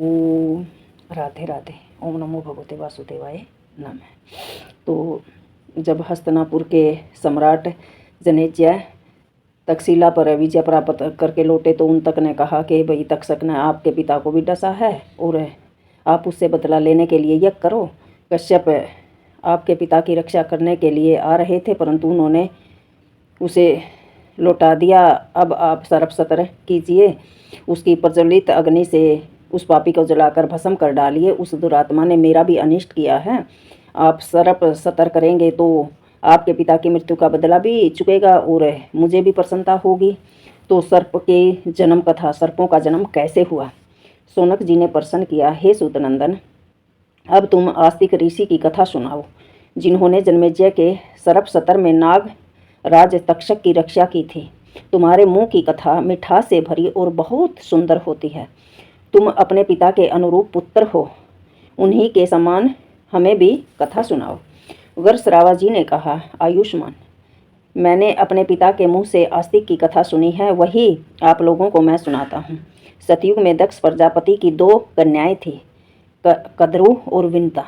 ओम राधे राधे। ओम नमो भगवते वासुदेवाय नमः। तो जब हस्तिनापुर के सम्राट जनेच्य तक्षशिला पर विजय प्राप्त करके लौटे तो उन तक ने कहा कि भाई तक्षक ने आपके पिता को भी डसा है और आप उससे बदला लेने के लिए यज्ञ करो। कश्यप आपके पिता की रक्षा करने के लिए आ रहे थे परंतु उन्होंने उसे लौटा दिया। अब आप सर्प सतर कीजिए, उसकी प्रज्वलित अग्नि से उस पापी को जलाकर भस्म कर डालिए। उस दुरात्मा ने मेरा भी अनिष्ट किया है। आप सर्प सतर करेंगे तो आपके पिता की मृत्यु का बदला भी चुकेगा और मुझे भी प्रसन्नता होगी। तो सर्प के जन्म कथा, सर्पों का जन्म कैसे हुआ, शौनक जी ने प्रश्न किया। हे सूतनंदन, अब तुम आस्तिक ऋषि की कथा सुनाओ, जिन्होंने जन्मेजय के सर्प सतर में नाग राज तक्षक की रक्षा की थी। तुम्हारे मुंह की कथा मिठास से भरी और बहुत सुंदर होती है। तुम अपने पिता के अनुरूप पुत्र हो, उन्हीं के समान हमें भी कथा सुनाओ। गर्सरावा जी ने कहा, आयुष्मान, मैंने अपने पिता के मुंह से आस्तिक की कथा सुनी है, वही आप लोगों को मैं सुनाता हूँ। सतयुग में दक्ष प्रजापति की 2 कन्याएं थी, कद्रू और विनता।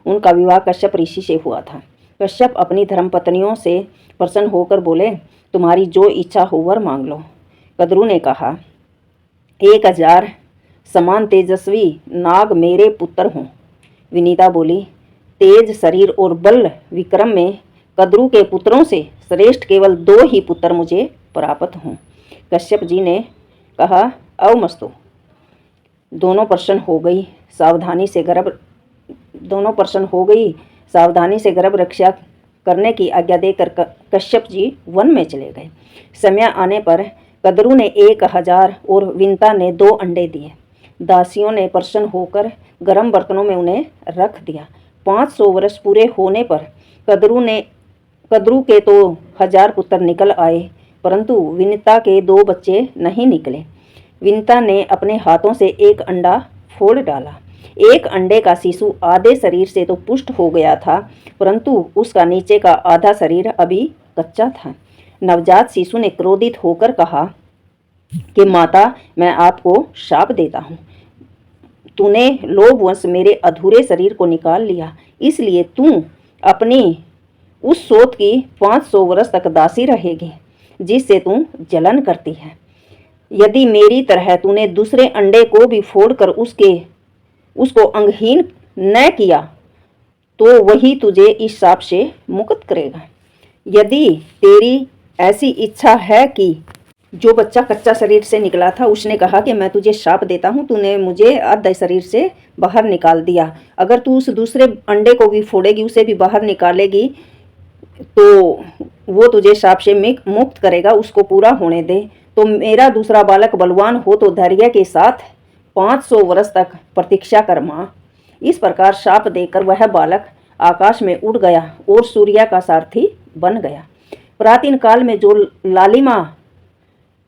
उनका विवाह कश्यप ऋषि से हुआ था। कश्यप अपनी धर्मपत्नियों से प्रसन्न होकर बोले, तुम्हारी जो इच्छा हो वर मांग लो। कद्रू ने कहा, 1000 समान तेजस्वी नाग मेरे पुत्र हों। विनीता बोली, तेज शरीर और बल विक्रम में कद्रू के पुत्रों से श्रेष्ठ केवल 2 ही पुत्र मुझे प्राप्त हों। कश्यप जी ने कहा, अवमस्तु। दोनों प्रसन्न हो गई, सावधानी से गर्भ रक्षा करने की आज्ञा देकर कश्यप जी वन में चले गए। समय आने पर कद्रू ने 1000 और विनता ने 2 अंडे दिए। दासियों ने प्रसन्न होकर गर्म बर्तनों में उन्हें रख दिया। 500 वर्ष पूरे होने पर कद्रू के तो 1000 पुत्र निकल आए, परंतु विनता के 2 बच्चे नहीं निकले। विनता ने अपने हाथों से एक अंडा फोड़ डाला। एक अंडे का शिशु आधे शरीर से तो पुष्ट हो गया था, परंतु उसका नीचे का आधा शरीर अभी कच्चा था। नवजात शिशु ने क्रोधित होकर कहा कि माता, मैं आपको शाप देता हूँ। तूने लोभवश मेरे अधूरे शरीर को निकाल लिया, इसलिए तू अपनी उस सोत की 500 वर्ष तक दासी रहेगी जिससे तू जलन करती है। यदि मेरी तरह तूने दूसरे अंडे को भी फोड़कर उसको अंगहीन न किया तो वही तुझे इस शाप से मुक्त करेगा। यदि तेरी ऐसी इच्छा है कि जो बच्चा कच्चा शरीर से निकला था, उसने कहा कि मैं तुझे शाप देता हूँ, तूने मुझे आधे शरीर से बाहर निकाल दिया, अगर तू उस दूसरे अंडे को भी फोड़ेगी, उसे भी बाहर निकालेगी तो वो तुझे शाप से मुक्त करेगा, उसको पूरा होने दे। तो मेरा दूसरा बालक बलवान हो तो धैर्य के साथ 500 वर्ष तक प्रतीक्षा कर माँ। इस प्रकार शाप देकर वह बालक आकाश में उड़ गया और सूर्य का सारथी बन गया। प्राचीन काल में जो लालिमा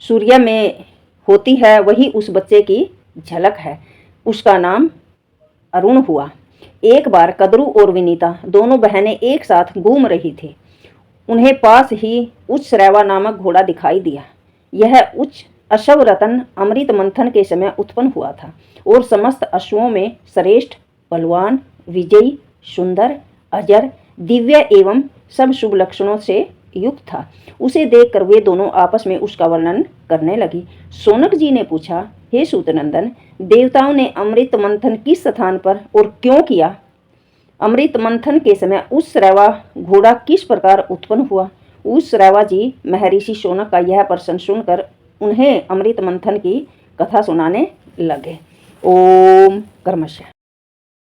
सूर्य में होती है वही उस बच्चे की झलक है। उसका नाम अरुण हुआ। एक बार कद्रू और विनीता दोनों बहनें एक साथ घूम रही थी। उन्हें पास ही उच्चश्रवा नामक घोड़ा दिखाई दिया। यह उच्च अश्व रतन अमृत मंथन के समय उत्पन्न हुआ था और समस्त अश्वों में श्रेष्ठ, बलवान, विजयी, सुंदर, अजर, दिव्य एवं सब शुभ लक्षणों से युक्त था। उसे देखकर वे दोनों आपस में उसका वर्णन करने लगी। शौनक जी ने पूछा, हे सूतनंदन, देवताओं ने अमृत मंथन किस स्थान पर और क्यों किया? अमृत मंथन के समय उच्चश्रवा घोड़ा किस प्रकार उत्पन्न हुआ? उच्चश्रवा जी महर्षि शौनक का यह प्रश्न सुनकर उन्हें अमृत मंथन की कथा सुनाने लगे। ओम कर्मश।